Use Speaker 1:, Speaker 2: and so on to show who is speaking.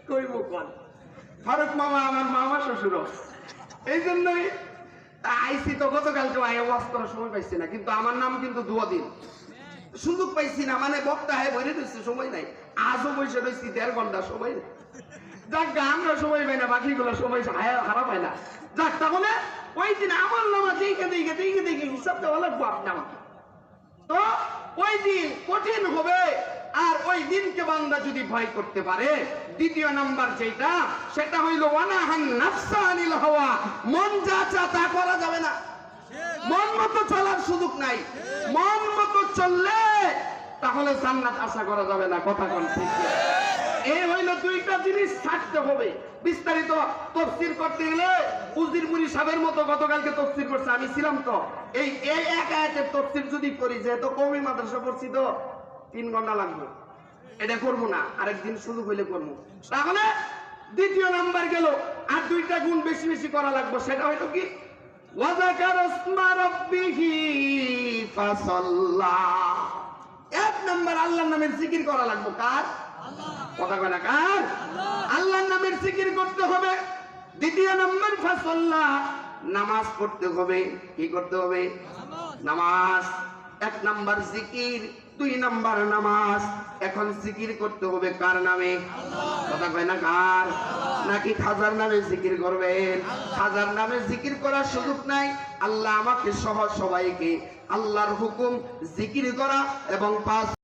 Speaker 1: কইব কোন ফারুক মামা আমার মামা শ্বশুর, এই জন্যই আইসি তো গতকালকে ওয়াজ করার সময় পাইছি না, কিন্তু আমার নাম কিন্তু দুদিন সুযোগ পাইছি না, মানে বক্তা হয়ে বইরে দিচ্ছে সময় নাই, আজও বসে রয়েছি 1.5 ঘন্টা সময় নেই। যাক আমরা সময় পাই না, বাকিগুলো সময় হারা পাই না। যাক তাহলে ওই দিন আমার নামা দেখে হিসাব দেওয়া লাগবো আপনি আমাকে। তো ওই দিন কঠিন হবে, আর ওই দিনকে বান্দা যদি ভয় করতে পারে, দ্বিতীয় নাম্বার যেটা সেটা হইল ওয়ানাহান নাফসা আনিল হাওয়া, মন যা চা তা করা যাবে না, মন মতো চলার সুযোগ নাই। মন মতো চললে তাহলে জান্নাত আশা করা যাবে না, কথা কোন ঠিক? এই হইল দুইটা জিনিস থাকতে হবে। বিস্তারিত তাফসীর করতে গেলে উজির মুনি সাহেবের মতো গতকালকে তাফসীর করছে, আমি ছিলাম তো, এই এক আয়াতের তাফসীর যদি করি, যেহেতু কওমি মাদ্রাসা পড়ছি তো 3 ঘন্টা লাগবে, এটা করবো না, আরেকদিন সুযোগ হইলে করবো। তাহলে দ্বিতীয় নাম্বার গেল, আর দুইটা গুণ বেশি বেশি করা লাগবে, সেটা হয়তো কি ওয়াযাকারা ইসমা রাব্বিহি ফাসাল্লা। 1 নাম্বার আল্লাহর নামের জিকির করা লাগবে, কার? কথা কয় না, কার? আল্লাহর নামের জিকির করতে হবে। দ্বিতীয় নাম্বার ফাসাল্লা, নামাজ পড়তে হবে। কি করতে হবে? নামাজ। 1 নাম্বার জিকির, 2 নাম্বার নামাজ। এখন জিকির করতে হবে কার নামে? কথা কয় না, কার? নাকি খাজার নামে জিকির করবেন? খাজার নামে জিকির করার সুযোগ নাই। আল্লাহ আমাকে সহ সবাইকে আল্লাহর হুকুম জিকির করা এবং 5